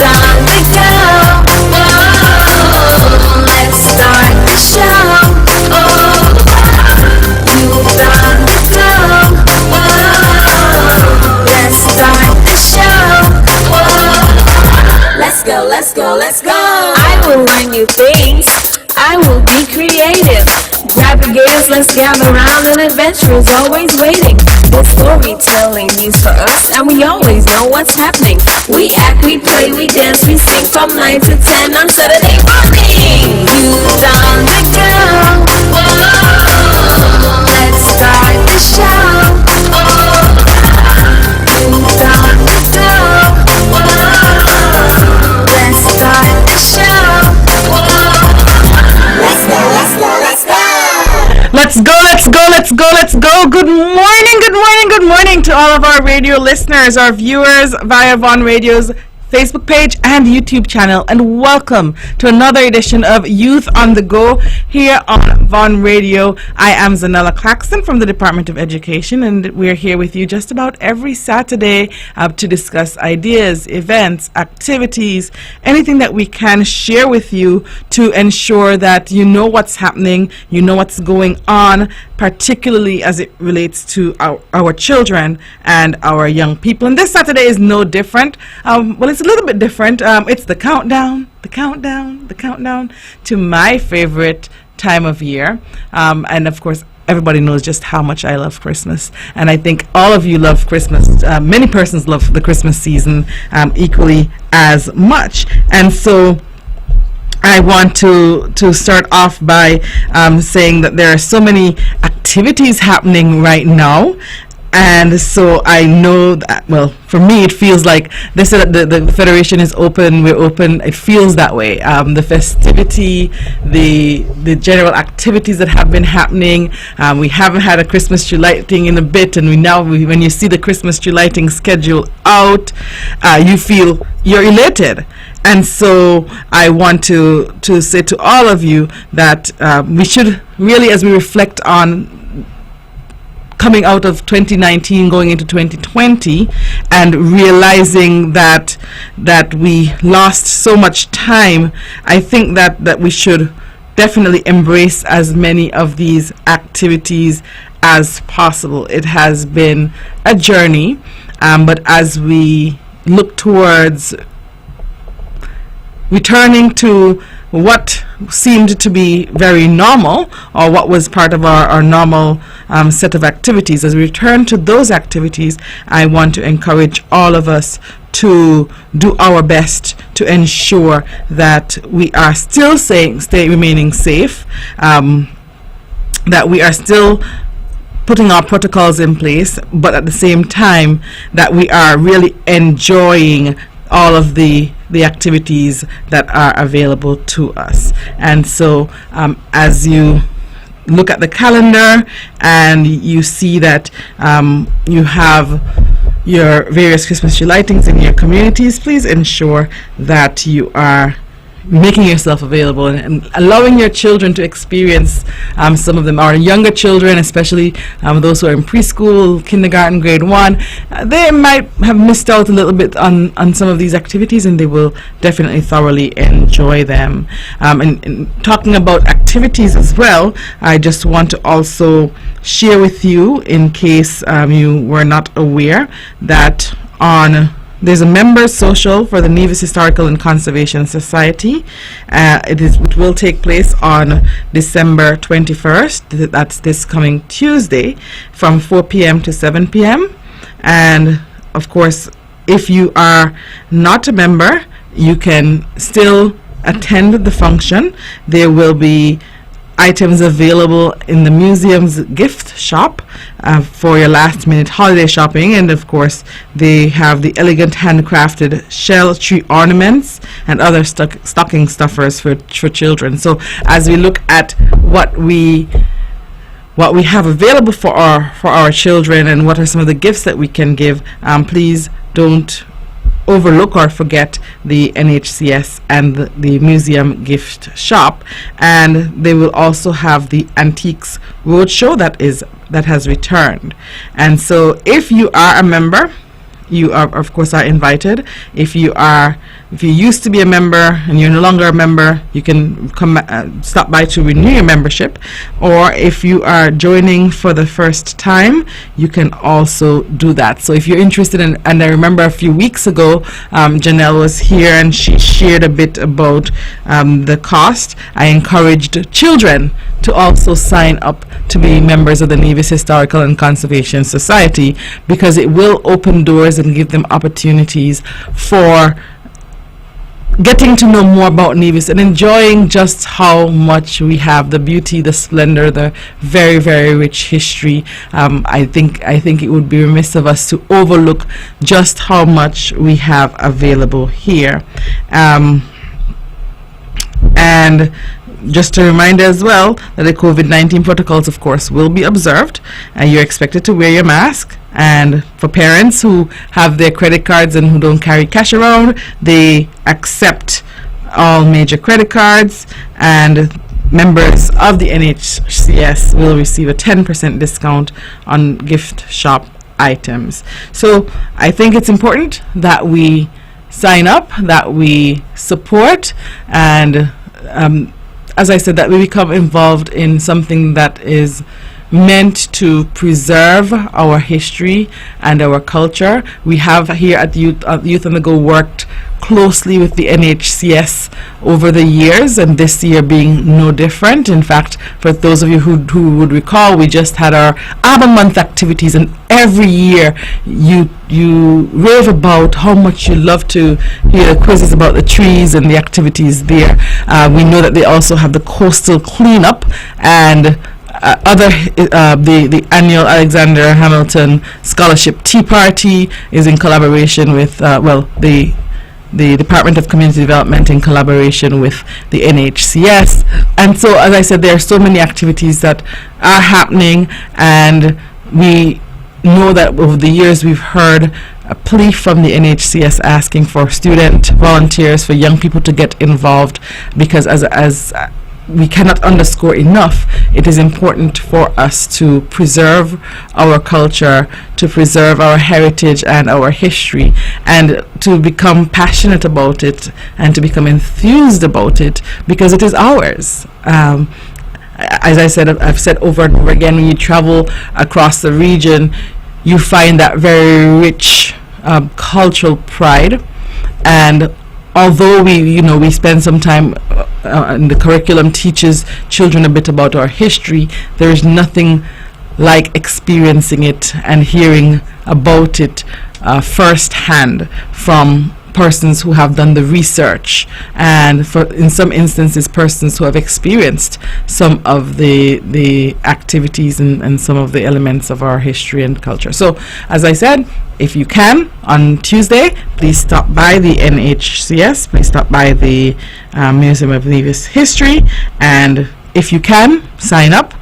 on the go. Whoa, let's start the show. Oh, youth on the go. Whoa, let's start the show. Whoa, let's go, let's go, let's go. I will learn new things. I will be creative. Grab the gators, let's gather round, and adventure is always waiting. There's storytelling news for us, and we always know what's happening. We act, we play, we dance, we sing from 9 to 10 on Saturday morning. Youth on the go. Whoa, let's start the show. Oh, youth on the go. Whoa, let's start the show. Let's go, let's go, let's go. Let's go, let's go, let's go, let's go. Good morning, good morning, good morning to all of our radio listeners, our viewers via Von Radio's Facebook page and YouTube channel, and welcome to another edition of Youth on the Go here on Von Radio. I am ZAHNELA CLAXTON from the Department of Education, and we're here with you just about every Saturday to discuss ideas, events, activities, anything that we can share with you to ensure that you know what's happening, you know what's going on, particularly as it relates to our children and our young people. And this Saturday is no different. Well, it's a little bit different. It's the countdown to my favorite time of year. And of course, everybody knows just how much I love Christmas. And I think all of you love Christmas. Many persons love the Christmas season equally as much. And so I want to start off by saying that there are so many activities happening right now. And so I know that, well, for me, it feels like the Federation is open, we're open, it feels that way. The festivity, the general activities that have been happening, we haven't had a Christmas tree lighting in a bit, and when you see the Christmas tree lighting schedule out, you feel you're elated. And so I want to say to all of you that we should really, as we reflect on coming out of 2019 going into 2020 and realizing that we lost so much time, I think that we should definitely embrace as many of these activities as possible. It has been a journey, but as we look towards returning to what seemed to be very normal, or what was part of our normal set of activities, as we return to those activities, I want to encourage all of us to do our best to ensure that we are still remaining safe, that we are still putting our protocols in place, but at the same time that we are really enjoying all of the activities that are available to us. And so as you look at the calendar and you see that you have your various Christmas tree lightings in your communities, please ensure that you are making yourself available and allowing your children to experience some of them. Our younger children, especially those who are in preschool, kindergarten, grade 1, they might have missed out a little bit on some of these activities, and they will definitely thoroughly enjoy them. And talking about activities as well, I just want to also share with you, in case you were not aware, that there's a members social for the Nevis Historical and Conservation Society. It will take place on December 21st. That's this coming Tuesday, from 4 p.m. to 7 p.m. And of course, if you are not a member, you can still attend the function. There will be items available in the museum's gift shop for your last minute holiday shopping, and of course they have the elegant handcrafted shell tree ornaments and other stocking stuffers for children. So as we look at what we have available for our children and what are some of the gifts that we can give, please don't overlook or forget the NHCS and the museum gift shop. And they will also have the Antiques Roadshow that has returned. And so if you are a member, you are of course are invited. If you are if you used to be a member and you're no longer a member, you can come stop by to renew your membership. Or if you are joining for the first time, you can also do that. So if you're interested in, and I remember a few weeks ago, Janelle was here and she shared a bit about the cost. I encouraged children to also sign up to be members of the Nevis Historical and Conservation Society, because it will open doors and give them opportunities for getting to know more about Nevis and enjoying just how much we have, the beauty, the splendor, the very, very rich history. I think it would be remiss of us to overlook just how much we have available here. And just a reminder as well that the COVID-19 protocols, of course, will be observed, and you're expected to wear your mask. And for parents who have their credit cards and who don't carry cash around, they accept all major credit cards, and members of the NHCS will receive a 10% discount on gift shop items. So I think it's important that we sign up, that we support, and as I said, that we become involved in something that is meant to preserve our history and our culture. We have here at Youth on the Go worked closely with the NHCS over the years, and this year being no different. In fact, for those of you who would recall, we just had our Arbor Month activities, and every year you rave about how much you love to hear the quizzes about the trees and the activities there. We know that they also have the coastal cleanup and the annual Alexander Hamilton Scholarship Tea Party is in collaboration with the Department of Community Development in collaboration with the NHCS. And so, as I said, there are so many activities that are happening, and we know that over the years we've heard a plea from the NHCS asking for student volunteers, for young people to get involved, because as we cannot underscore enough, it is important for us to preserve our culture, to preserve our heritage and our history, and to become passionate about it and to become enthused about it, because it is ours. As I said, I've said over and over again, when you travel across the region, you find that very rich cultural pride. And although we spend some time and the curriculum teaches children a bit about our history, there is nothing like experiencing it and hearing about it firsthand from persons who have done the research, and in some instances persons who have experienced some of the activities and some of the elements of our history and culture. So, as I said, if you can, on Tuesday, please stop by the NHCS, please stop by the Museum of Nevis History, and if you can, sign up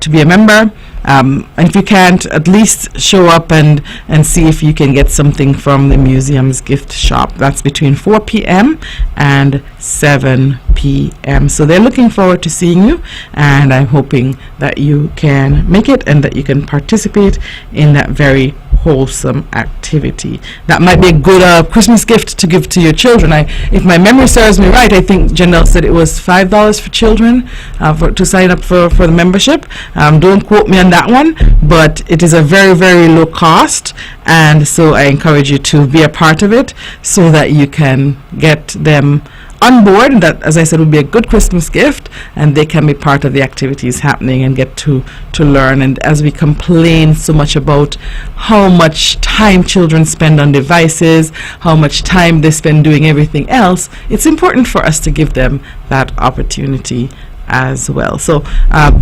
to be a member. And if you can't, at least show up and see if you can get something from the museum's gift shop. That's between 4 p.m. and 7 p.m. So they're looking forward to seeing you, and I'm hoping that you can make it and that you can participate in that very wholesome activity. That might be a good Christmas gift to give to your children. If my memory serves me right, I think Janelle said it was $5 for children to sign up for the membership. Don't quote me on that one, but it is a very, very low cost, and so I encourage you to be a part of it so that you can get them on board. That, as I said, would be a good Christmas gift, and they can be part of the activities happening and get to learn. And as we complain so much about how much time children spend on devices, how much time they spend doing everything else, it's important for us to give them that opportunity as well. So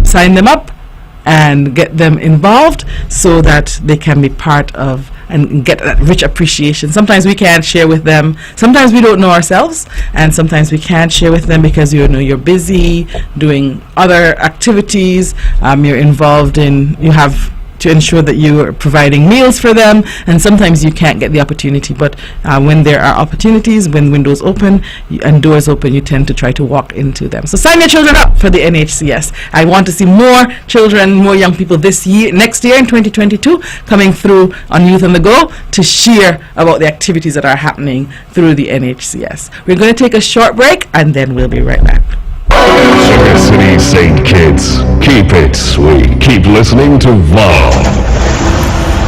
sign them up and get them involved so that they can be part of and get that rich appreciation. Sometimes we can't share with them, sometimes we don't know ourselves, and sometimes we can't share with them because you're busy doing other activities, you're involved in, you have to ensure that you are providing meals for them, and sometimes you can't get the opportunity, but when there are opportunities, when windows open and doors open, you tend to try to walk into them. So sign your children up for the NHCS. I want to see more children, more young people next year in 2022 coming through on Youth on the Go to share about the activities that are happening through the NHCS. We're going to take a short break and then we'll be right back. Sugar City St. Kitts, keep it sweet. Keep listening to VAH.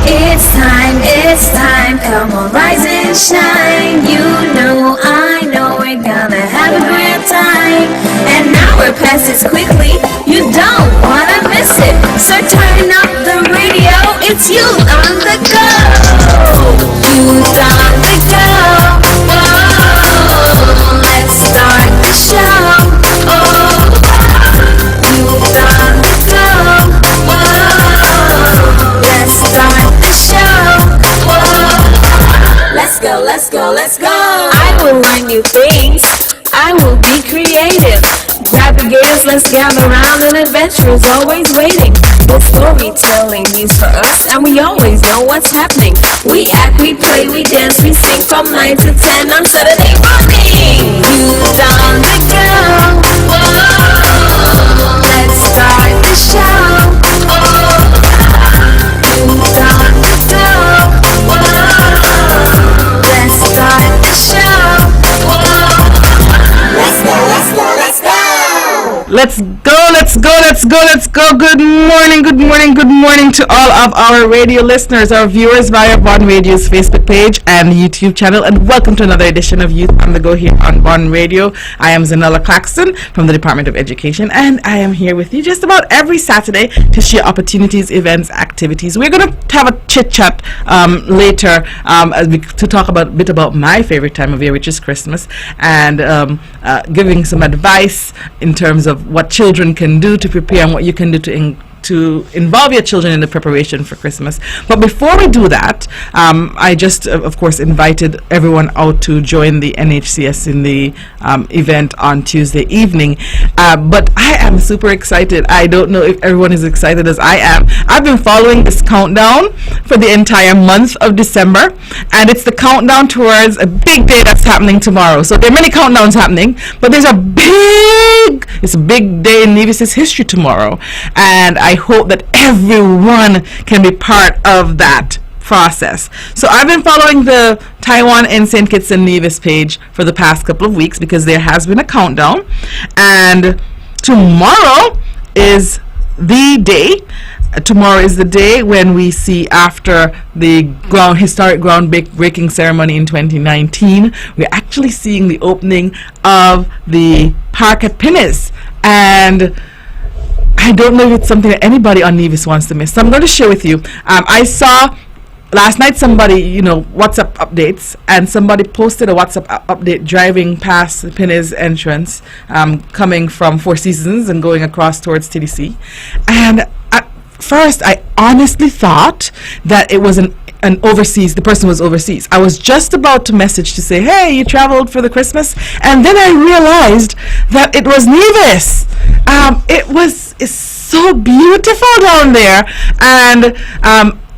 It's time, come on, rise and shine. You know, I know we're gonna have a great time. And now we're past it quickly, you don't wanna miss it. So turn up the radio, it's Youth on the Go. Youth on the Go. Whoa, let's start the show. Oh, Youth on the Go. Whoa, let's start the show. Whoa, let's go, let's go, let's go. I will learn new things. I will be creative. Grab the gears, let's gather around, and adventure is always waiting. The storytelling news for us, and we always know what's happening. We act, we play, we dance, we sing from 9 to 10 on Saturday morning. Youth on the Go. Whoa, let's start the show. Oh, Youth on the Go. Whoa, let's start the show. Whoa, let's go, let's go, let's go. Let's go, let's go, let's go, let's go. Good morning, good morning, good morning to all of our radio listeners, our viewers via Bon Radio's Facebook page and YouTube channel, and welcome to another edition of Youth on the Go here on Bon Radio. I am ZAHNELA CLAXTON from the Department of Education, and I am here with you just about every Saturday to share opportunities, events, activities. We're going to have a chit-chat later to talk a bit about my favorite time of year, which is Christmas, and giving some advice in terms of what children can do to prepare and what you can do to involve your children in the preparation for Christmas. But before we do that, I just, of course, invited everyone out to join the NHCS in the event on Tuesday evening. But I am super excited. I don't know if everyone is excited as I am. I've been following this countdown for the entire month of December, and it's the countdown towards a big day that's happening tomorrow. So there are many countdowns happening, but there's it's a big day in Nevis' history tomorrow, and I hope that everyone can be part of that process. So I've been following the Taiwan and St. Kitts and Nevis page for the past couple of weeks because there has been a countdown, and tomorrow is the day. Tomorrow is the day when we see, after the historic groundbreaking ceremony in 2019, we're actually seeing the opening of the park at Pinnis. And I don't know if it's something that anybody on Nevis wants to miss. So I'm going to share with you. I saw last night somebody, WhatsApp updates, and somebody posted a WhatsApp update driving past the Pinnis entrance, coming from Four Seasons and going across towards TDC. And at first, I honestly thought that it was an overseas, the person was overseas. I was just about to message to say, hey, you traveled for the Christmas, and then I realized that it was Nevis. It's so beautiful down there, and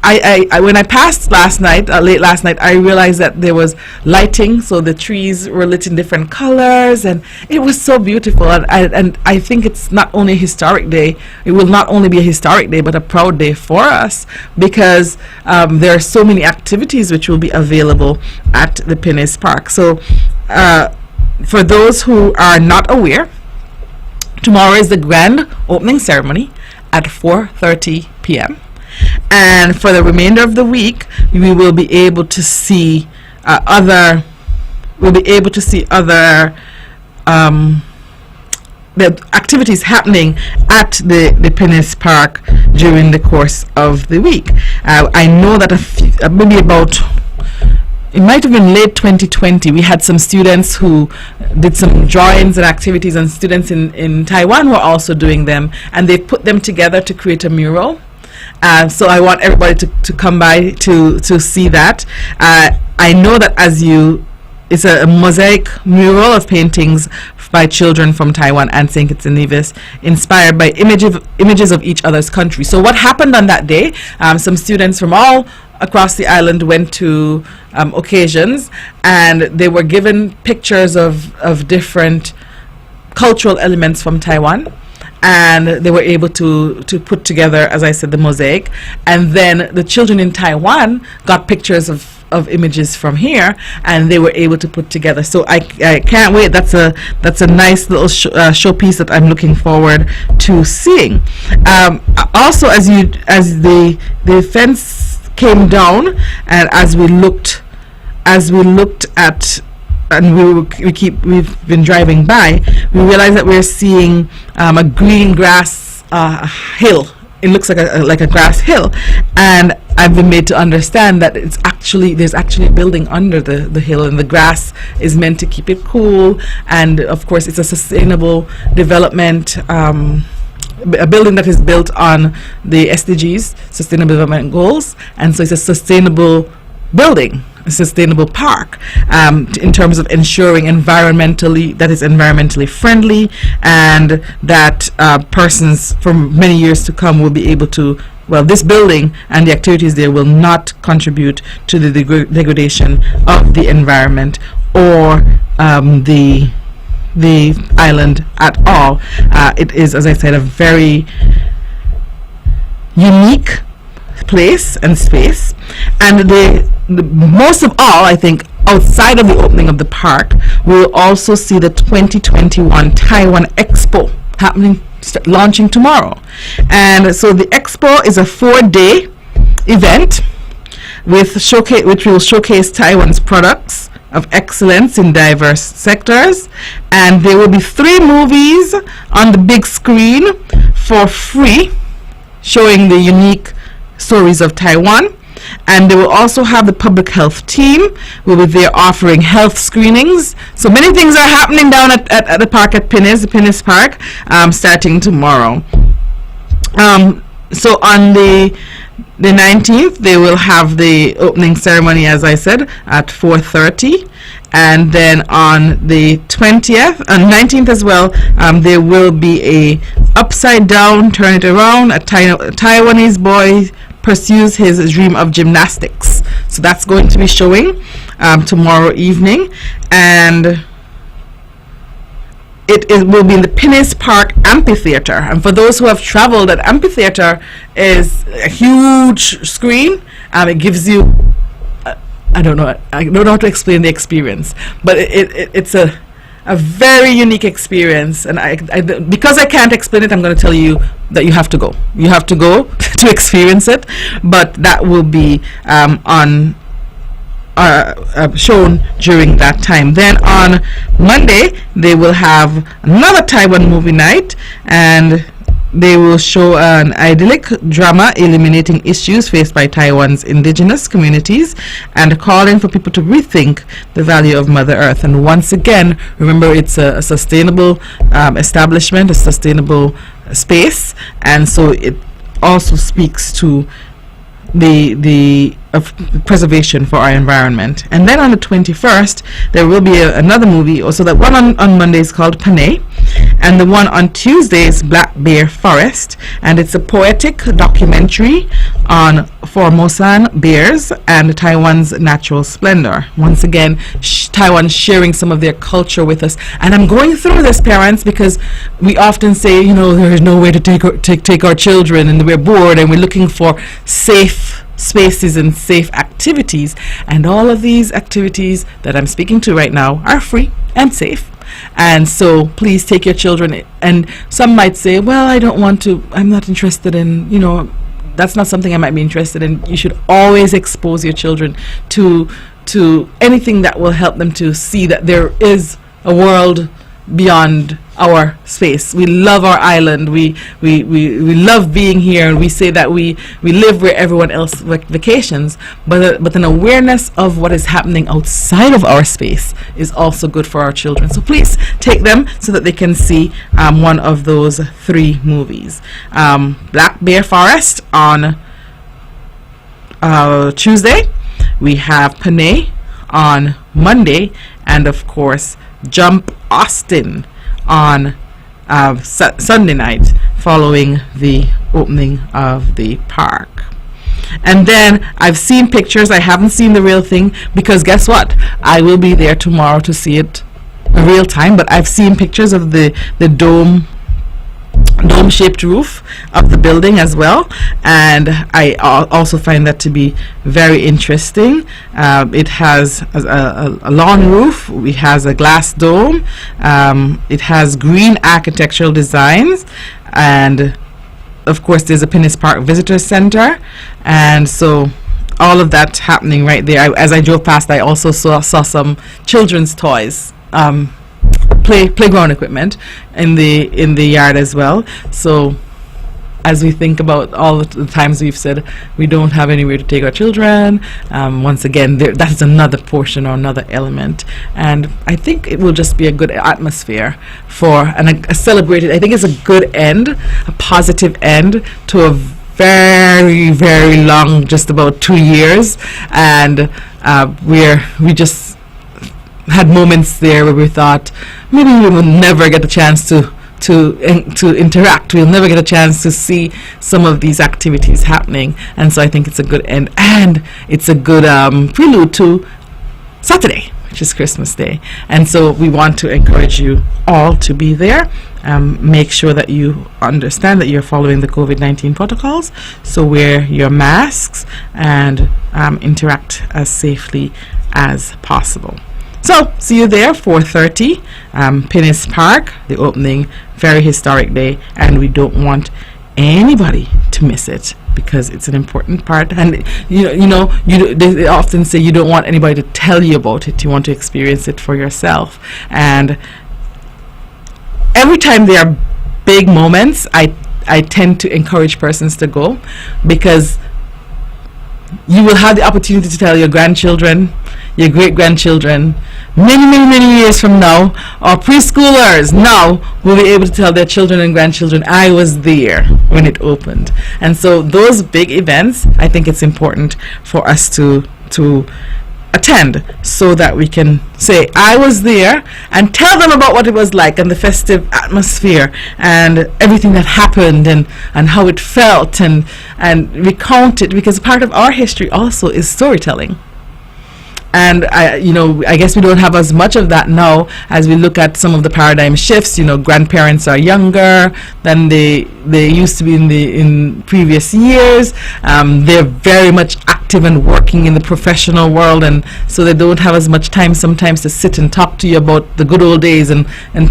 I when I passed last night, late last night, I realized that there was lighting, so the trees were lit in different colors, and it was so beautiful. And I think it's not only a historic day, it will not only be a historic day, but a proud day for us, because there are so many activities which will be available at the Pinnis Park. So for those who are not aware, tomorrow is the grand opening ceremony at 4:30 p.m. And for the remainder of the week, we will be able to see other the activities happening at the Pinnis Park during the course of the week. I know that maybe about, it might have been late 2020, we had some students who did some drawings and activities, and students in Taiwan were also doing them, and they put them together to create a mural. So I want everybody to come by to see that. I know that it's a mosaic mural of paintings by children from Taiwan and St. Kitts and Nevis, inspired by images of each other's country. So what happened on that day, some students from all across the island went to occasions, and they were given pictures of different cultural elements from Taiwan, and they were able to put together, as I said, the mosaic. And then the children in Taiwan got pictures of images from here, and they were able to put together. So I can't wait. That's a nice little showpiece that I'm looking forward to seeing. Also, as the fence came down, and as we looked at, and we've been driving by, we realized that we're seeing a green grass hill. It looks like a grass hill, and I've been made to understand that there's actually a building under the hill, and the grass is meant to keep it cool. And of course, it's a sustainable development, a building that is built on the SDGs, Sustainable Development Goals, and so it's a sustainable building, a sustainable park, in terms of ensuring that is environmentally friendly, and that persons for many years to come will be able to, this building and the activities there will not contribute to the degradation of the environment or the island at all. It is, as I said, a very unique place and space, and the most of all, I think, outside of the opening of the park, we'll also see the 2021 Taiwan Expo launching tomorrow. And so the expo is a 4-day event which will showcase Taiwan's products of excellence in diverse sectors, and there will be 3 movies on the big screen for free, showing the unique stories of Taiwan. And they will also have the public health team will be there offering health screenings. So many things are happening down at the park at the Pinnis Park, starting tomorrow. So on the 19th, they will have the opening ceremony, as I said, at 4:30. And then on the 20th and 19th as well, there will be a upside down, turn it around, a Taiwanese boy pursues his dream of gymnastics. So that's going to be showing tomorrow evening, and it will be in the Pinnis Park Amphitheater. And for those who have traveled, that amphitheater is a huge screen. It gives you I don't know how to explain the experience, but it's a very unique experience, and because I can't explain it, I'm going to tell you that you have to go. You have to go to experience it, but that will be shown during that time. Then on Monday, they will have another Taiwan movie night, and they will show an idyllic drama illuminating issues faced by Taiwan's indigenous communities and calling for people to rethink the value of Mother Earth. And once again, remember, it's a sustainable establishment, a sustainable space, and so it also speaks to the preservation for our environment. And then on the 21st, there will be another movie. Also, that one on Monday is called Panay, and the one on Tuesday is Black Bear Forest, and it's a poetic documentary on Formosan bears and Taiwan's natural splendor. Once again, Taiwan sharing some of their culture with us. And I'm going through this, parents, because we often say, there is no way to take our children, and we're bored, and we're looking for safe spaces and safe activities, and all of these activities that I'm speaking to right now are free and safe. And so please take your children. And some might say, well, I'm not interested in, that's not something I might be interested in. You should always expose your children to anything that will help them to see that there is a world beyond our space. We love our island. We love being here, and we say that we live where everyone else vacations. But an awareness of what is happening outside of our space is also good for our children. So please take them so that they can see one of those 3 movies. Black Bear Forest on Tuesday. We have Panay on Monday, and of course Jump Austin on Sunday night following the opening of the park. And then I've seen pictures. I haven't seen the real thing because guess what? I will be there tomorrow to see it in real time. But I've seen pictures of the dome-shaped roof of the building as well, and I also find that to be very interesting. It has a long roof. It has a glass dome. It has green architectural designs, and of course there's a Pinnis Park Visitor Center, and so all of that happening right there. As I drove past, I also saw some children's toys, playground equipment in the yard as well. So as we think about all the times we've said we don't have anywhere to take our children, once again that is another portion or another element, and I think it will just be a good atmosphere for a celebrated. I think it's a good end, a positive end to a very, very long, just about 2 years, and we just had moments there where we thought maybe we will never get a chance to interact. We'll never get a chance to see some of these activities happening, and so I think it's a good end, and it's a good prelude to Saturday, which is Christmas Day. And so we want to encourage you all to be there. Make sure that you understand that you're following the COVID-19 protocols, so wear your masks and interact as safely as possible. So, see you there, 4:30, Pinnis Park, the opening, very historic day, and we don't want anybody to miss it because it's an important part. And they often say you don't want anybody to tell you about it; you want to experience it for yourself. And every time there are big moments, I tend to encourage persons to go because you will have the opportunity to tell your grandchildren, your great-grandchildren, many years from now, or preschoolers now will be able to tell their children and grandchildren, I was there when it opened. And so those big events, I think it's important for us to attend so that we can say, I was there, and tell them about what it was like and the festive atmosphere and everything that happened and how it felt and recount it, because part of our history also is storytelling. And I guess we don't have as much of that now as we look at some of the paradigm shifts. Grandparents are younger than they used to be in previous years. They're very much active and working in the professional world, and so they don't have as much time sometimes to sit and talk to you about the good old days and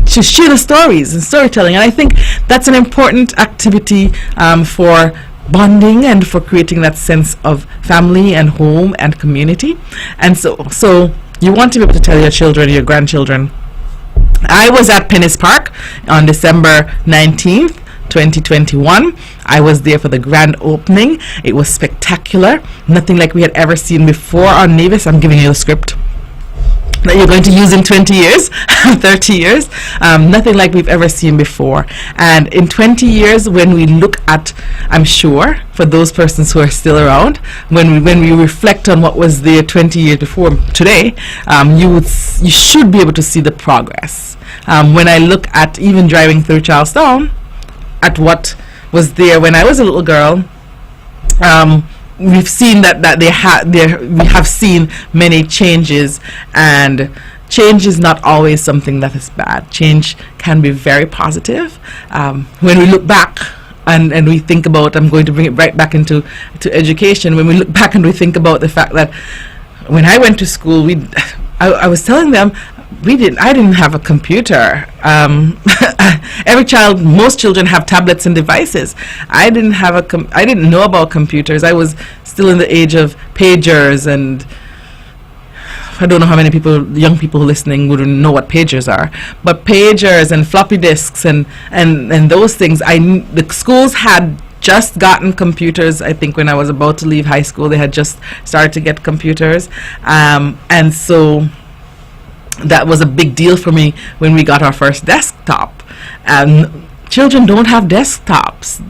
to share the stories and storytelling. And I think that's an important activity for bonding and for creating that sense of family and home and community. And so you want to be able to tell your children, your grandchildren. I was at Pinnis Park on December 19th, 2021. I was there for the grand opening. It was spectacular. Nothing like we had ever seen before on Nevis. I'm giving you the script that you're going to use in 20 years, 30 years, nothing like we've ever seen before. And in 20 years, when we look at, I'm sure, for those persons who are still around, when we reflect on what was there 20 years before today, you should be able to see the progress. When I look at even driving through Charlestown, at what was there when I was a little girl, we've seen that we have seen many changes, and change is not always something that is bad. Change can be very positive. When we look back and we think about, I'm going to bring it right back into education. When we look back and we think about the fact that when I went to school, I was telling them, I didn't have a computer. Most children have tablets and devices. I didn't know about computers. I was still in the age of pagers, and I don't know how many young people listening would know what pagers are. But pagers and floppy disks and those things, the schools had just gotten computers. I think when I was about to leave high school, they had just started to get computers, and so that was a big deal for me when we got our first desktop. And children don't have desktops.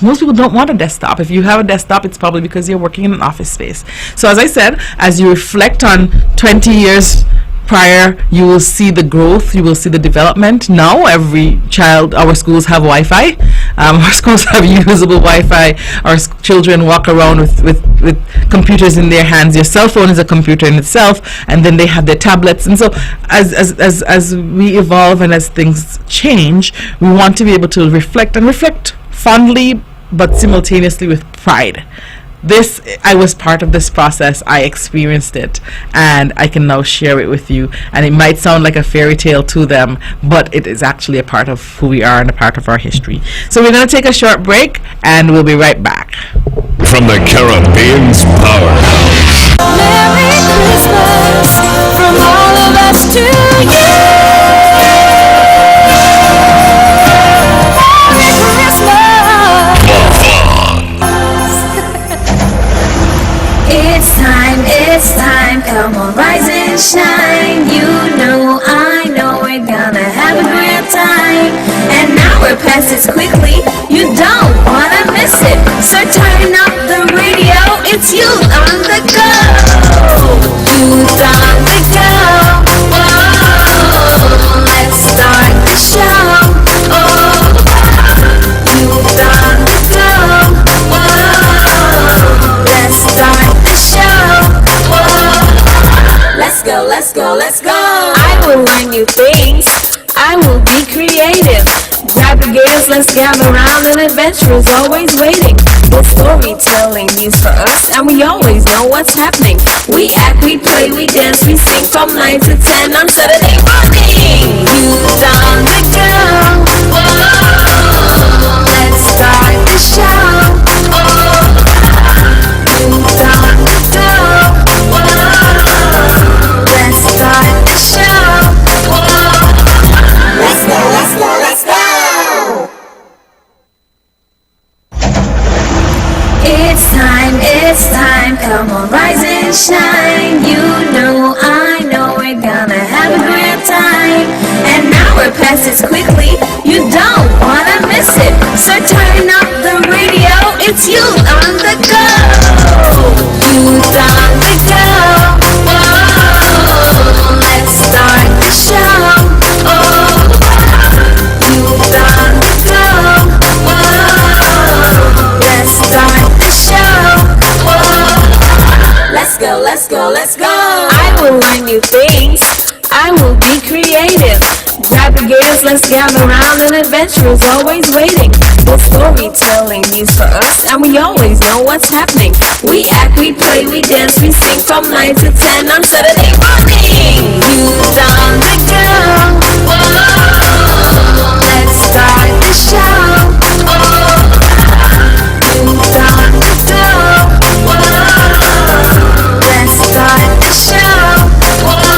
Most people don't want a desktop. If you have a desktop, it's probably because you're working in an office space. So as I said, as you reflect on 20 years Prior, you will see the growth, you will see the development. Now, every child, our schools have Wi-Fi. Our schools have usable Wi-Fi. Our children walk around with computers in their hands. Your cell phone is a computer in itself, and then they have their tablets. And so, as we evolve and as things change, we want to be able to reflect fondly, but simultaneously with pride. I was part of this process. I experienced it, and I can now share it with you. And it might sound like a fairy tale to them, but it is actually a part of who we are and a part of our history. So we're going to take a short break, and we'll be right back. From the Caribbean's powerhouse. Merry Christmas from all of us to you. Merry Christmas. It's time, come on, rise and shine. You know, I know we're gonna have a great time. And now we're past it quickly, you don't wanna miss it. So turn up the radio, it's youth on the go. Youth on the go. Whoa, let's start the show. Oh, youth on the go. Whoa, let's start the show. Let's go. I will learn new things. I will be creative. Grab the gears, let's gather around. An adventure is always waiting. The storytelling news for us, and we always know what's happening. We act, we play, we dance, we sing from 9 to 10 on Saturday morning. Youth on the go. Whoa, let's start the show. Oh, youth on the go. Let's start the show. Let's go. It's time, come on, rise and shine. You know, I know we're gonna have a great time. And now we're past it quickly, you don't wanna miss it. So turn up the radio, it's youth on the go. Youth on the go. Whoa, let's start the show. Oh, youth on the go. Whoa, let's start the show. Let's go. I will learn new things. I will be creative. Grab the gears, let's gather around. An adventure is always waiting. The storytelling news for us, and we always know what's happening. We act, we play, we dance, we sing from 9 to 10 on Saturday morning. Youth on the go. Whoa, let's start the show. Oh, youth on the go. Whoa, let's start the show. Whoa,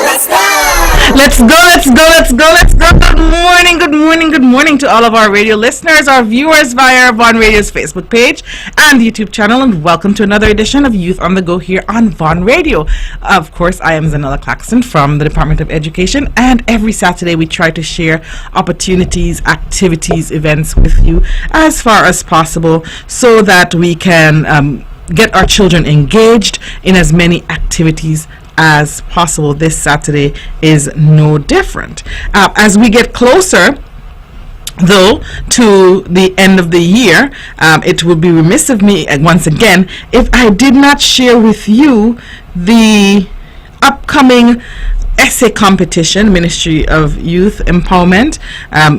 let's go. Good morning to all of our radio listeners, our viewers via Vaughan Radio's Facebook page and YouTube channel, and welcome to another edition of Youth on the Go here on Vaughan Radio. Of course, I am ZAHNELA CLAXTON from the Department of Education, and every Saturday we try to share opportunities, activities, events with you as far as possible so that we can get our children engaged in as many activities as possible. This Saturday is no different. As we get closer, though, to the end of the year, it would be remiss of me once again if I did not share with you the upcoming essay competition. Ministry of Youth Empowerment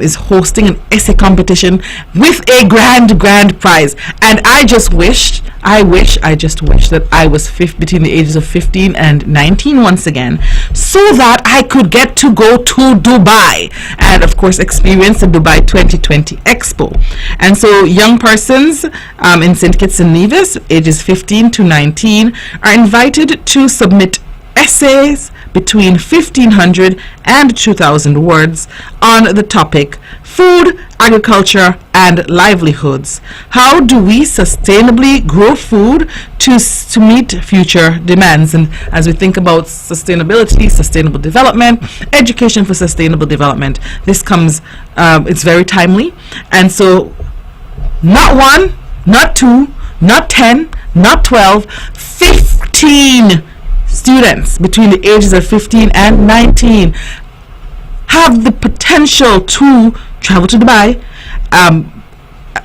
is hosting an essay competition with a grand prize, and I just wish that I was between the ages of 15 and 19 once again, so that I could get to go to Dubai and of course experience the Dubai 2020 Expo. And so young persons in St. Kitts and Nevis, ages 15 to 19, are invited to submit essays between 1,500 and 2,000 words on the topic food, agriculture, and livelihoods. How do we sustainably grow food to meet future demands? And as we think about sustainability, sustainable development, education for sustainable development, this comes, it's very timely. And so not one, not two, not 10, not 12, 15 students between the ages of 15 and 19 have the potential to travel to Dubai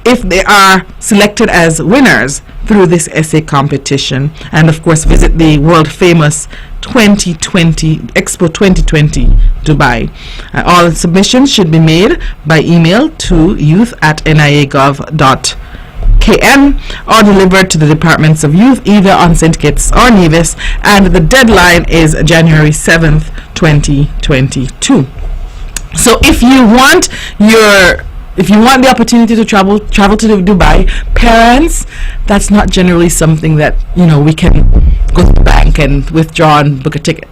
if they are selected as winners through this essay competition, and of course visit the world famous 2020 Expo 2020 Dubai. All submissions should be made by email to youth@nia.gov.kn or delivered to the Departments of Youth either on St. Kitts or Nevis, and the deadline is January 7th, 2022. So if you want the opportunity to travel to Dubai, parents, that's not generally something that we can go to the bank and withdraw and book a ticket.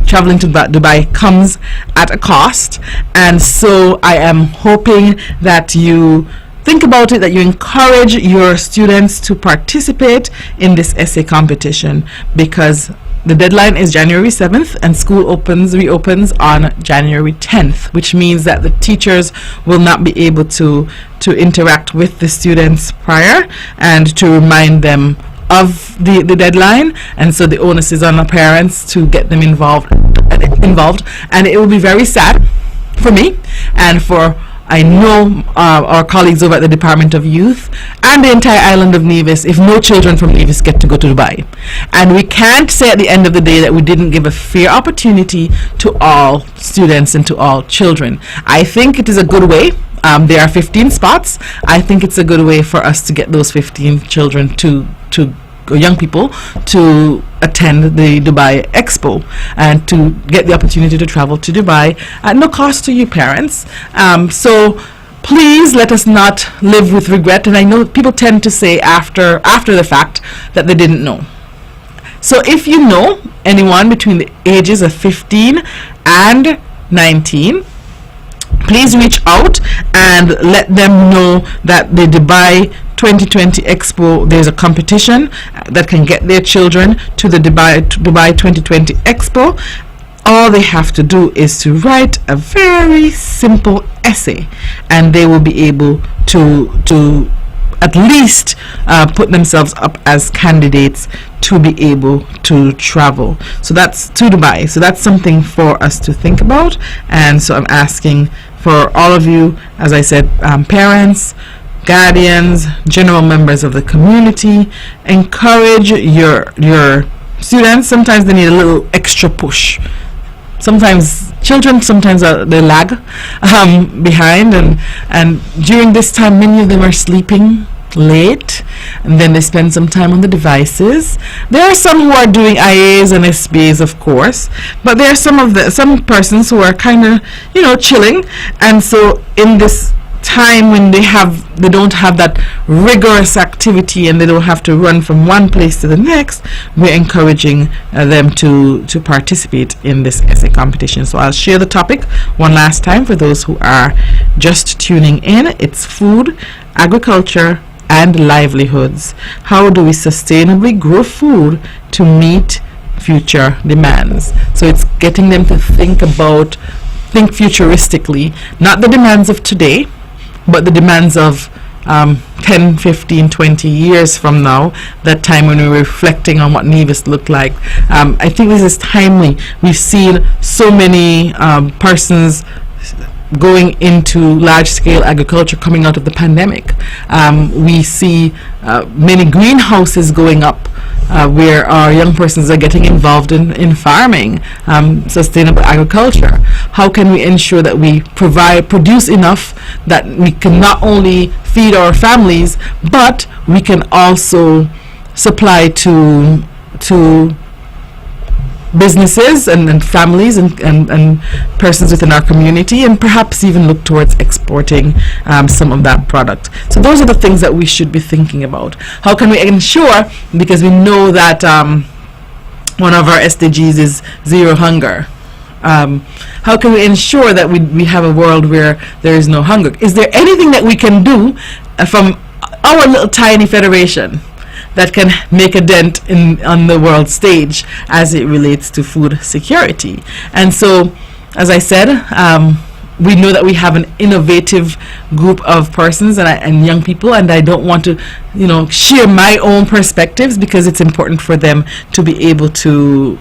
Traveling to Dubai comes at a cost, and so I am hoping that you think about it, that you encourage your students to participate in this essay competition, because the deadline is January 7th and school reopens on January 10th, which means that the teachers will not be able to interact with the students prior and to remind them of the deadline, and so the onus is on the parents to get them involved, and it will be very sad for me and for I know our colleagues over at the Department of Youth and the entire island of Nevis if no children from Nevis get to go to Dubai. And we can't say at the end of the day that we didn't give a fair opportunity to all students and to all children. I think it is a good way. There are 15 spots. I think it's a good way for us to get those 15 children to young people to attend the Dubai Expo and to get the opportunity to travel to Dubai at no cost to you parents. So please let us not live with regret. And I know people tend to say after the fact that they didn't know. So if you know anyone between the ages of 15 and 19, please reach out and let them know that the Dubai 2020 Expo, there's a competition that can get their children to the Dubai 2020 Expo. All they have to do is to write a very simple essay, and they will be able to at least put themselves up as candidates to be able to travel. So that's to Dubai. So that's something for us to think about. And so I'm asking for all of you, as I said, parents, guardians, general members of the community, encourage your students. Sometimes they need a little extra push. Sometimes children they lag behind, and during this time many of them are sleeping late, and then they spend some time on the devices. There are some who are doing IAs and SBAs, of course, but there are some persons who are kind of chilling, and so in this time when they don't have that rigorous activity and they don't have to run from one place to the next, we're encouraging them to participate in this essay competition. So I'll share the topic one last time for those who are just tuning in. It's food, agriculture, and livelihoods. How do we sustainably grow food to meet future demands? So it's getting them to think futuristically, not the demands of today, but the demands of 10, 15, 20 years from now, that time when we're reflecting on what Nevis looked like. I think this is timely. We've seen so many persons going into large-scale agriculture coming out of the pandemic. We see many greenhouses going up where our young persons are getting involved in farming, sustainable agriculture. How can we ensure that we produce enough that we can not only feed our families, but we can also supply to businesses and families and persons within our community, and perhaps even look towards exporting some of that product. So those are the things that we should be thinking about. How can we ensure, because we know that one of our SDGs is zero hunger. How can we ensure that we have a world where there is no hunger? Is there anything that we can do from our little tiny federation that can make a dent on the world stage as it relates to food security? And so, as I said, we know that we have an innovative group of persons and young people, and I don't want to, share my own perspectives, because it's important for them to be able to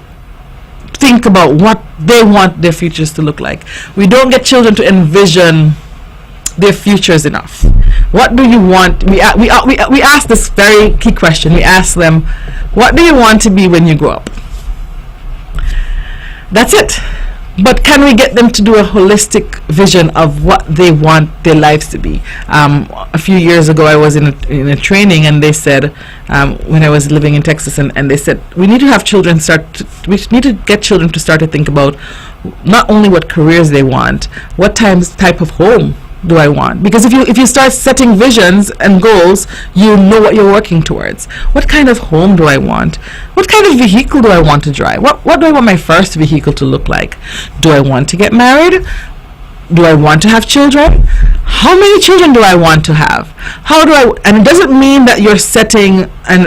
think about what they want their futures to look like. We don't get children to envision their futures enough. What do you want? We ask this very key question. We ask them, what do you want to be when you grow up? That's it. But can we get them to do a holistic vision of what they want their lives to be? A few years ago, I was in a training, and they said, when I was living in Texas, and they said, we need to have children we need to get children to start to think about not only what careers they want, what type of home do I want? Because if you start setting visions and goals, you know what you're working towards. What kind of home do I want? What kind of vehicle do I want to drive? What do I want my first vehicle to look like? Do I want to get married? Do I want to have children? How many children do I want to have? And it doesn't mean that you're setting, and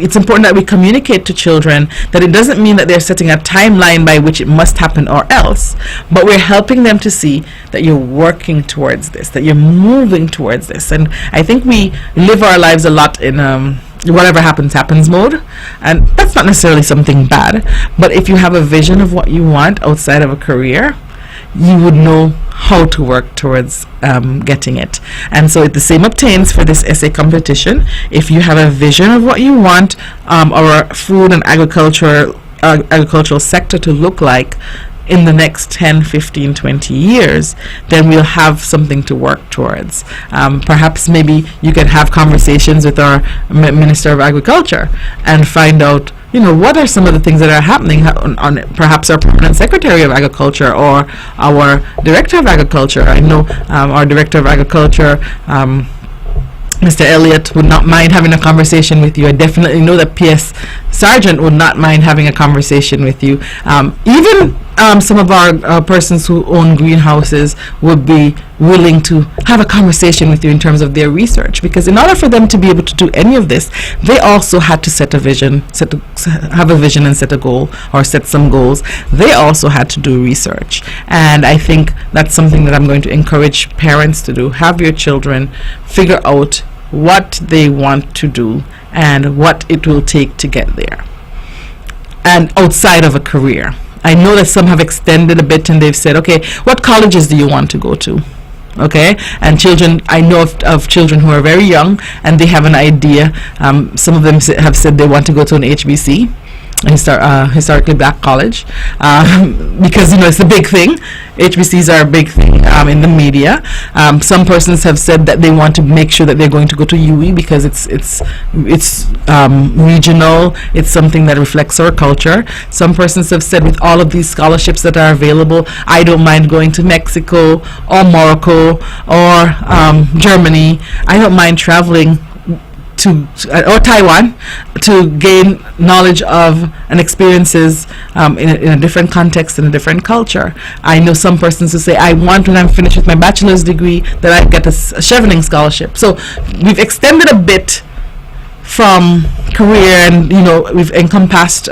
it's important that we communicate to children that it doesn't mean that they're setting a timeline by which it must happen or else, but we're helping them to see that you're working towards this, that you're moving towards this. And I think we live our lives a lot in whatever happens mode, and that's not necessarily something bad, but if you have a vision of what you want outside of a career, you would know how to work towards getting it. And so the same obtains for this essay competition. If you have a vision of what you want our food and agricultural sector to look like in the next 10, 15, 20 years, then we'll have something to work towards. Perhaps maybe you can have conversations with our Minister of Agriculture and find out, what are some of the things that are happening on perhaps our permanent Secretary of Agriculture or our Director of Agriculture. I know our Director of Agriculture, Mr. Elliott, would not mind having a conversation with you. I definitely know that P.S. Sargent would not mind having a conversation with you. Even some of our persons who own greenhouses would be willing to have a conversation with you in terms of their research, because in order for them to be able to do any of this, they also had to set a vision, have a vision and set a goal, or set some goals. They also had to do research, and I think that's something that I'm going to encourage parents to do. Have your children figure out what they want to do and what it will take to get there, and outside of a career. I know that some have extended a bit and they've said, okay, what colleges do you want to go to? Okay, and children, I know of children who are very young and they have an idea. Some of them have said they want to go to an HBC, historically black college, because it's a big thing. HBCs are a big thing in the media. Some persons have said that they want to make sure that they're going to go to UE because it's regional. It's something that reflects our culture. Some persons have said, with all of these scholarships that are available, I don't mind going to Mexico or Morocco or Germany. I don't mind traveling or Taiwan to gain knowledge of and experiences in a different context and a different culture. I know some persons who say, I want, when I'm finished with my bachelor's degree, that I get a Chevening scholarship. So we've extended a bit from career, and we've encompassed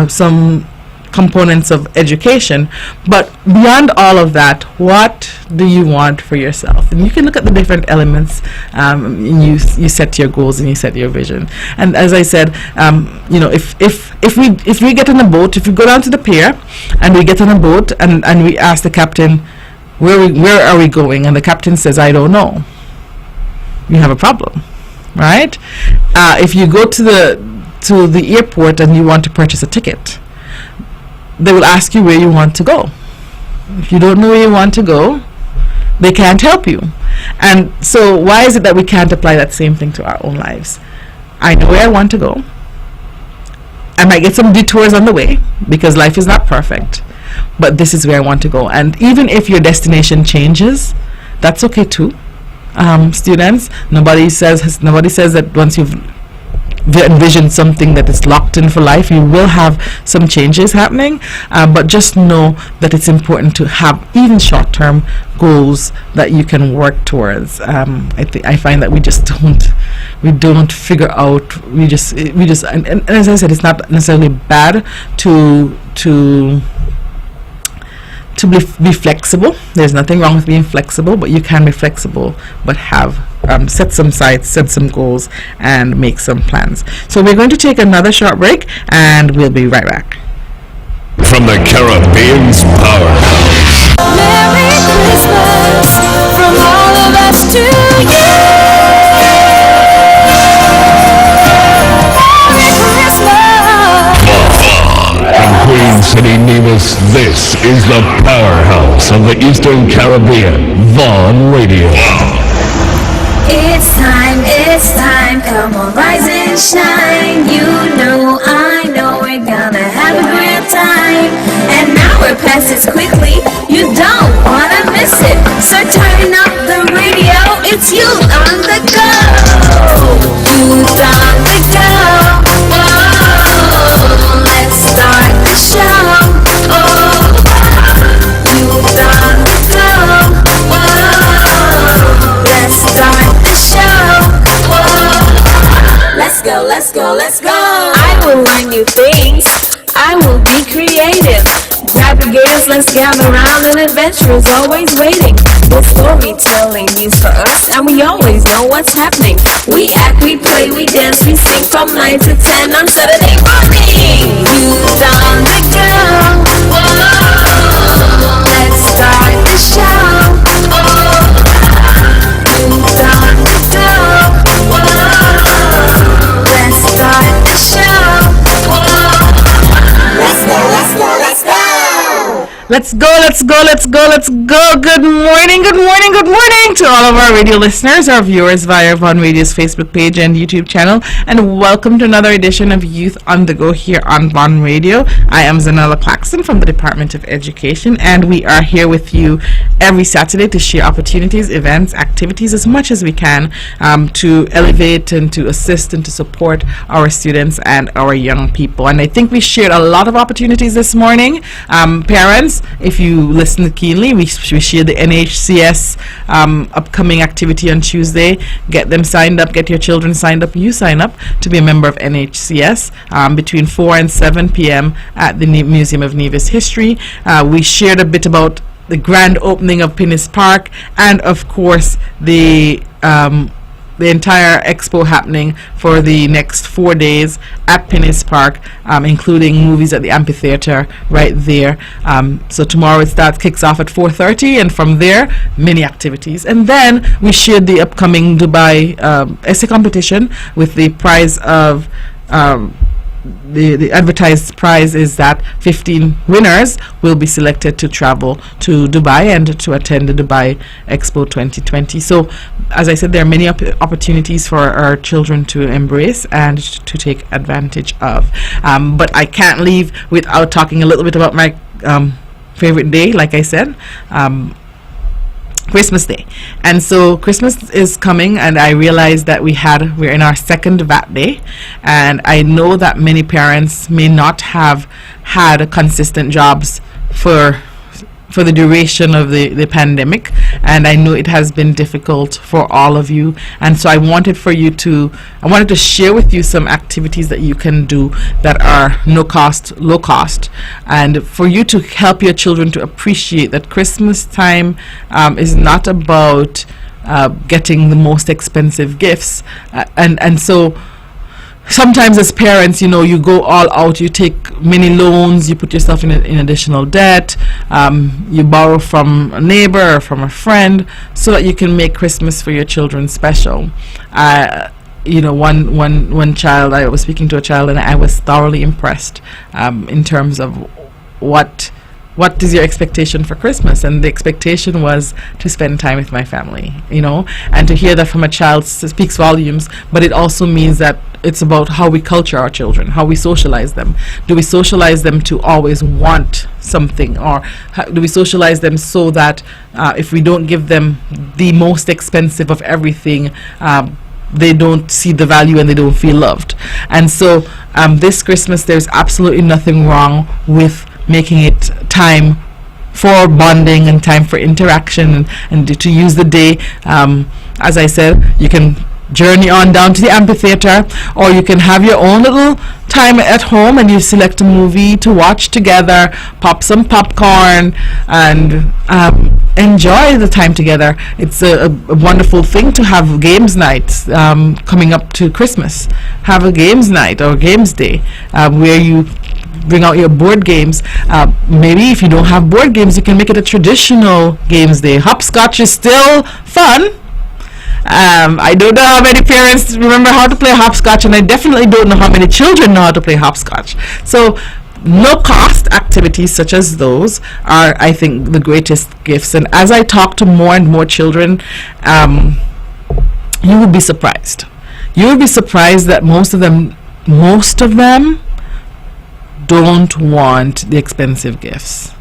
some components of education, but beyond all of that, what do you want for yourself? And you can look at the different elements, and you set your goals and you set your vision. And as I said, if we get on a boat, if we go down to the pier and we get on a boat and we ask the captain, where are we going, and the captain says, I don't know, you have a problem, right? If you go to the airport and you want to purchase a ticket, they will ask you where you want to go. If you don't know where you want to go, they can't help you. And so why is it that we can't apply that same thing to our own lives? I know where I want to go. I might get some detours on the way because life is not perfect, but this is where I want to go. And even if your destination changes, that's okay too. Students, nobody says that once you've envisioned something that is locked in for life, you will have some changes happening, but just know that it's important to have even short-term goals that you can work towards. I find that we don't figure out, we just and as I said, it's not necessarily bad to to be flexible. There's nothing wrong with being flexible, but you can be flexible, but have set some sights, set some goals, and make some plans. So we're going to take another short break, and we'll be right back. From the Caribbean's powerhouse. Merry Christmas from all of us to you. Merry Christmas. In Queen City, Nevis, this is the powerhouse of the Eastern Caribbean, Vaughn Radio. It's time, come on, rise and shine. You know, I know we're gonna have a great time. And now we're past it quickly, you don't wanna miss it. So turn up the radio, it's you on the go. Youth on the go, whoa, let's start the show. Oh, youth on the go, whoa, let's start the show. Whoa, let's go. I will learn new things, I will be creative. Grab your gears, let's gather round, an adventure is always waiting. The storytelling news for us, and we always know what's happening. We act, we play, we dance, we sing from 9 to 10 on Saturday morning. Youth on the go, whoa, let's start the show. Oh, youth on the go, whoa, let's start the show. Whoa, let's go. Let's go. Good morning to all of our radio listeners, our viewers via Vaughn Radio's Facebook page and YouTube channel, and welcome to another edition of Youth on the Go here on Vaughn Radio. I am ZAHNELA CLAXTON from the Department of Education, and we are here with you every Saturday to share opportunities, events, activities as much as we can to elevate and to assist and to support our students and our young people. And I think we shared a lot of opportunities this morning. Parents, if you listen keenly, we shared the NHCS upcoming activity on Tuesday. Get them signed up, get your children signed up, you sign up to be a member of NHCS between 4 and 7 p.m. at the Museum of Nevis History. We shared a bit about the grand opening of Pinnis Park, and of course the entire expo happening for the next 4 days at Pinnis Park, including movies at the amphitheater right there. So tomorrow it kicks off at 4:30, and from there many activities. And then we shared the upcoming Dubai essay competition with the prize of the advertised prize is that 15 winners will be selected to travel to Dubai and to attend the Dubai Expo 2020. So, as I said, there are many opportunities for our children to embrace and to take advantage of. But I can't leave without talking a little bit about my favorite day, like I said. Christmas Day. And so Christmas is coming, and I realized that we're in our second VAT day, and I know that many parents may not have had consistent jobs for the duration of the pandemic, and I know it has been difficult for all of you. And so I wanted to share with you some activities that you can do that are no cost, low cost, and for you to help your children to appreciate that Christmas time is not about getting the most expensive gifts, and so sometimes as parents, you go all out, you take many loans, you put yourself in additional debt, you borrow from a neighbor or from a friend so that you can make Christmas for your children special. One child, I was speaking to a child, and I was thoroughly impressed in terms of what is your expectation for Christmas? And the expectation was to spend time with my family, and to hear that from a child speaks volumes. But it also means that it's about how we culture our children, how we socialize them. Do we socialize them to always want something, or do we socialize them so that if we don't give them the most expensive of everything, they don't see the value and they don't feel loved? And so this Christmas, there's absolutely nothing wrong with making it time for bonding and time for interaction, and to use the day. As I said, you can journey on down to the amphitheater, or you can have your own little time at home and you select a movie to watch together, pop some popcorn, and enjoy the time together. It's a wonderful thing to have games nights coming up to Christmas. Have a games night or games day where you bring out your board games. Maybe if you don't have board games, you can make it a traditional games day. Hopscotch is still fun. I don't know how many parents remember how to play hopscotch, and I definitely don't know how many children know how to play hopscotch. So no cost activities such as those are, I think, the greatest gifts. And as I talk to more and more children, you will be surprised. You will be surprised that most of them don't want the expensive gifts.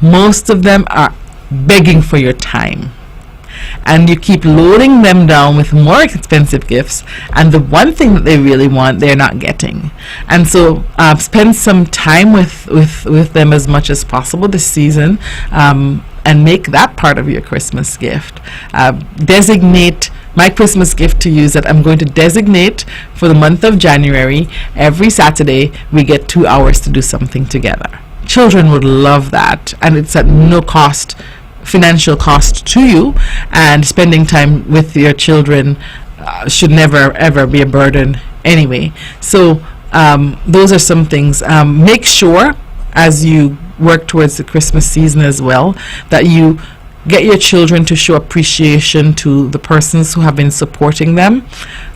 Most of them are begging for your time. And you keep loading them down with more expensive gifts, and the one thing that they really want, they're not getting. And so spend some time with them as much as possible this season, and make that part of your Christmas gift. Designate my Christmas gift to you is that I'm going to designate for the month of January, every Saturday we get 2 hours to do something together. Children would love that, and it's at no cost, financial cost to you, and spending time with your children should never ever be a burden anyway. So those are some things. Make sure as you work towards the Christmas season as well that you get your children to show appreciation to the persons who have been supporting them,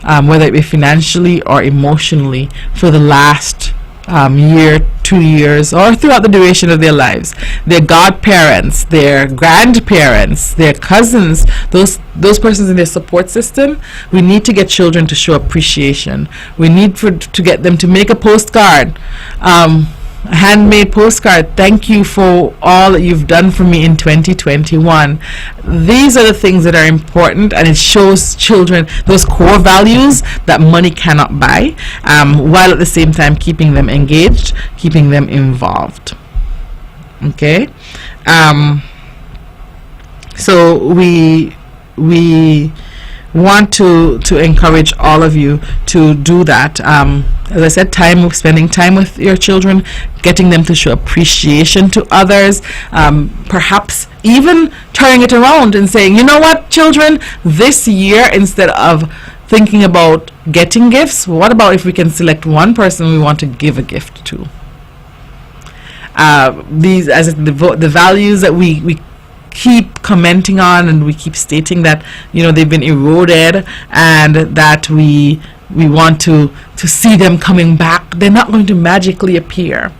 whether it be financially or emotionally, for the last year, 2 years, or throughout the duration of their lives. Their godparents, their grandparents, their cousins, those persons in their support system. We need to get children to show appreciation. We need to get them to make a postcard, a handmade postcard. Thank you for all that you've done for me in 2021. These are the things that are important, and it shows children those core values that money cannot buy, while at the same time keeping them engaged, keeping them involved. Okay, so we want to encourage all of you to do that. As I said, spending time with your children, getting them to show appreciation to others, perhaps even turning it around and saying, you know what, children, this year, instead of thinking about getting gifts, what about if we can select one person we want to give a gift to? These, as the values that we keep commenting on, and we keep stating that, you know, they've been eroded, and that we want to see them coming back. They're not going to magically appear,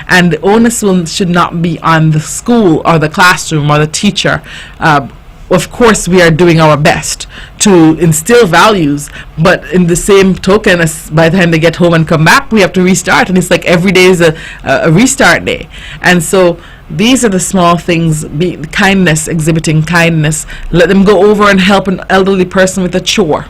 and the onus should not be on the school or the classroom or the teacher. Of course, we are doing our best to instill values, but in the same token, as by the time they get home and come back, we have to restart, and it's like every day is a restart day. And so these are the small things. Kindness, exhibiting kindness. Let them go over and help an elderly person with a chore.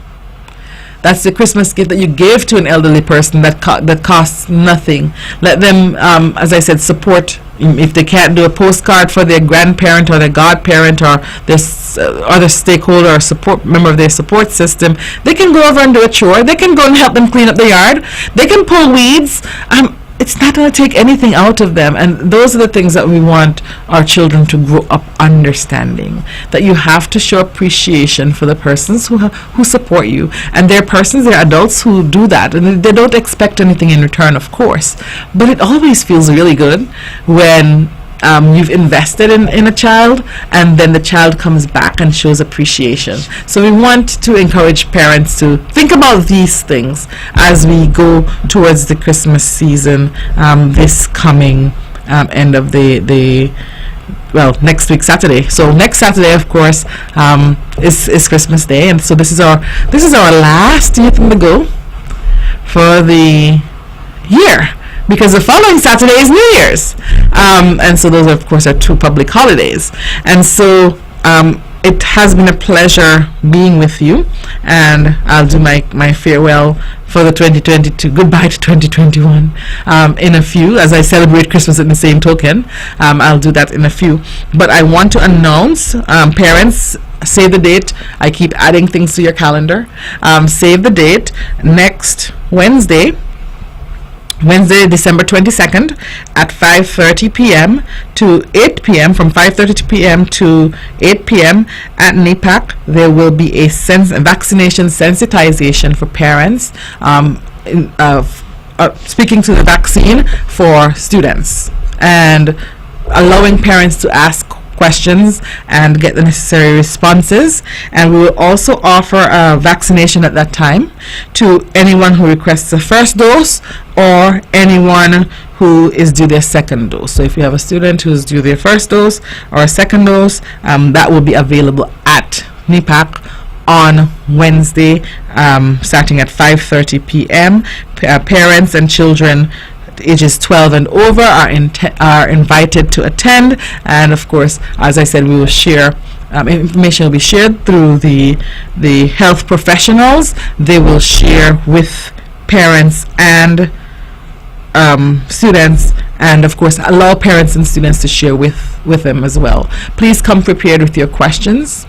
That's the Christmas gift that you give to an elderly person that costs nothing. Let them, as I said, support. If they can't do a postcard for their grandparent or their godparent or this other stakeholder or support member of their support system, they can go over and do a chore. They can go and help them clean up the yard. They can pull weeds. It's not going to take anything out of them, and those are the things that we want our children to grow up understanding, that you have to show appreciation for the persons who support you, and they're persons, they're adults who do that, and they don't expect anything in return, of course, but it always feels really good when you've invested in a child, and then the child comes back and shows appreciation. So we want to encourage parents to think about these things as we go towards the Christmas season, this coming end of next week, Saturday. So next Saturday, of course, is Christmas Day, and so this is our last Youth on the Go for the year, because the following Saturday is New Year's, and so those, of course, are two public holidays. And so it has been a pleasure being with you, and I'll do my farewell for the 2022, goodbye to 2021, in a few, as I celebrate Christmas in the same token. I'll do that in a few, but I want to announce, parents, save the date. I keep adding things to your calendar. Save the date. Next Wednesday, December 22nd at 5:30 p.m. to 8 p.m. From 5:30 p.m. to 8 p.m. at NEPAC, there will be a vaccination sensitization for parents, speaking to the vaccine for students and allowing parents to ask questions and get the necessary responses. And we will also offer a vaccination at that time to anyone who requests a first dose or anyone who is due their second dose. So if you have a student who's due their first dose or a second dose, that will be available at NEPAC on Wednesday, starting at 5:30 p.m. Parents and children ages 12 and over are invited to attend, and of course, as I said, we will share information will be shared through the health professionals. They will share with parents and students, and of course allow parents and students to share with them as well. Please come prepared with your questions,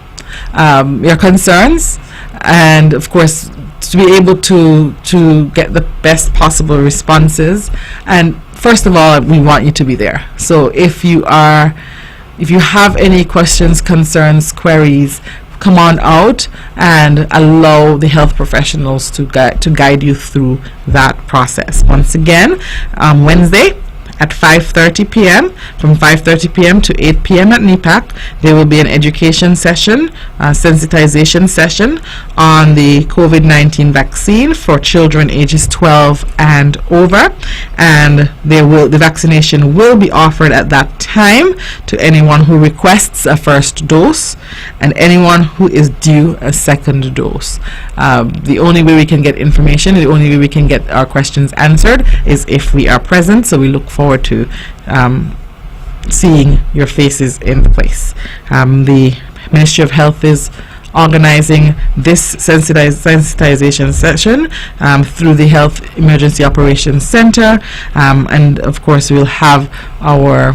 your concerns, and of course to be able to get the best possible responses. And first of all, we want you to be there. So if you have any questions, concerns, queries, come on out and allow the health professionals to guide you through that process. Once again, Wednesday at 5:30 p.m. From 5:30 p.m. to 8 p.m. at NEPAC, there will be an education session, sensitization session on the COVID-19 vaccine for children ages 12 and over, and the vaccination will be offered at that time to anyone who requests a first dose and anyone who is due a second dose. The only way we can get information, the only way we can get our questions answered is if we are present, so we look forward to seeing your faces in the place. The Ministry of Health is organizing this sensitization session through the Health Emergency Operations Center, and of course we'll have our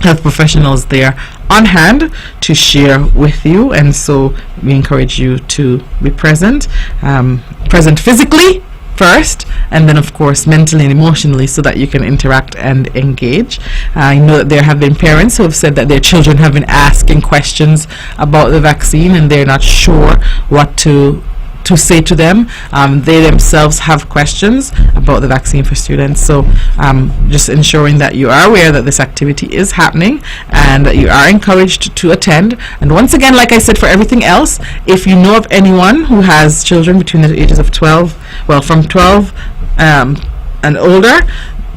health professionals there on hand to share with you, and so we encourage you to be present physically first, and then of course mentally and emotionally, so that you can interact and engage. I know that there have been parents who have said that their children have been asking questions about the vaccine and they're not sure what to say to them. They themselves have questions about the vaccine for students, so just ensuring that you are aware that this activity is happening and that you are encouraged to attend. And once again, like I said, for everything else, if you know of anyone who has children between the ages of from 12 and older,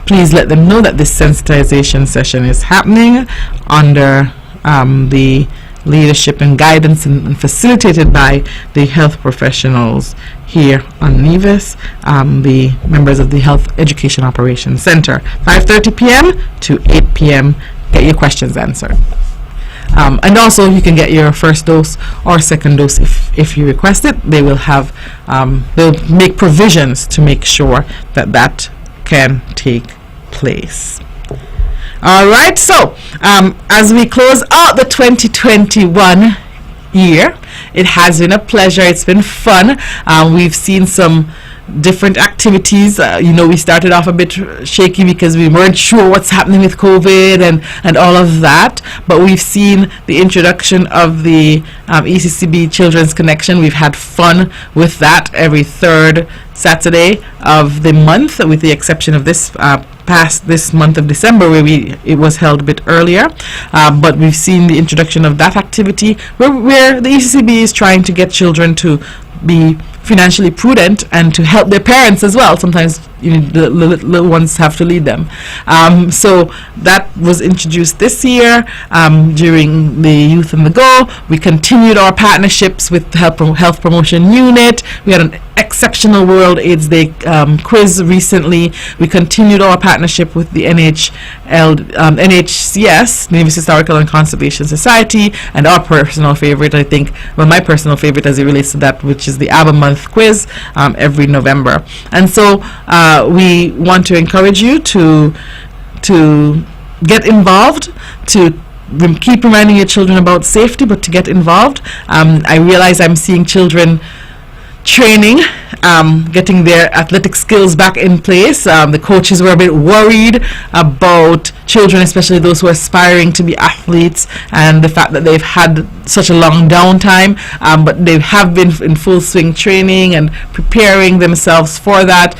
please let them know that this sensitization session is happening under the leadership and guidance and facilitated by the health professionals here on Nevis, the members of the Health Education Operations Center. 5:30 p.m. to 8 p.m. Get your questions answered. And also you can get your first dose or second dose if you request it. They will have they'll make provisions to make sure that can take place. All right, so as we close out the 2021 year, it has been a pleasure. It's been fun. We've seen some different activities. We started off a bit shaky because we weren't sure what's happening with COVID and all of that, but we've seen the introduction of the ECCB Children's Connection. We've had fun with that every third Saturday of the month, with the exception of this past this month of December, where it was held a bit earlier, but we've seen the introduction of that activity where the ECCB is trying to get children to be financially prudent and to help their parents as well. Sometimes the little ones have to lead them. So that was introduced this year during the Youth on the Go. We continued our partnerships with the Health Promotion Unit. We had an exceptional World AIDS Day quiz recently. We continued our partnership with the NHCS, Nevis Historical and Conservation Society, and our personal favorite, I think, my personal favorite as it relates to that, which is the ABBA Month quiz every November. And so we want to encourage you to get involved, to keep reminding your children about safety, but to get involved. I realize I'm seeing children training, getting their athletic skills back in place. The coaches were a bit worried about children, especially those who are aspiring to be athletes, and the fact that they've had such a long downtime, but they have been in full swing training and preparing themselves for that.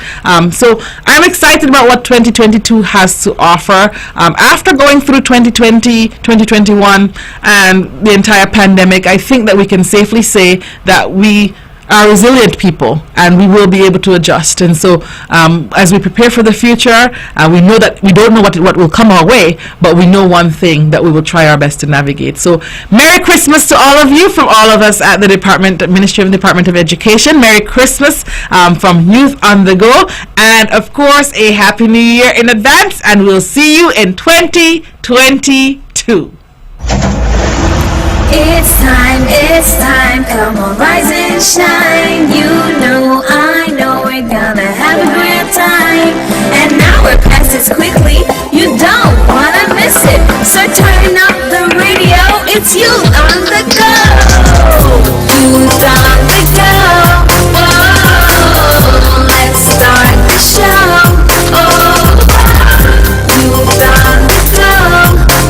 So I'm excited about what 2022 has to offer. After going through 2020, 2021, and the entire pandemic, I think that we can safely say that we are resilient people, and we will be able to adjust. And so as we prepare for the future, we know that we don't know what will come our way, but we know one thing, that we will try our best to navigate. So Merry Christmas to all of you, from all of us at the Ministry of Department of Education. Merry Christmas from Youth on the Go, and of course a Happy New Year in advance, and we'll see you in 2022. It's time, come on, rise and shine. You know, I know, we're gonna have a great time. And now we're past it quickly, you don't wanna miss it. So turn up the radio, it's Youth on the Go. Youth on the Go, whoa, let's start the show. Oh, Youth on the Go,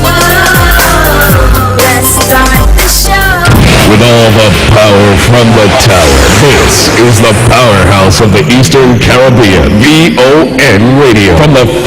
whoa, let's start the show. With all the power from the tower, this is the powerhouse of the Eastern Caribbean, VON Radio. From the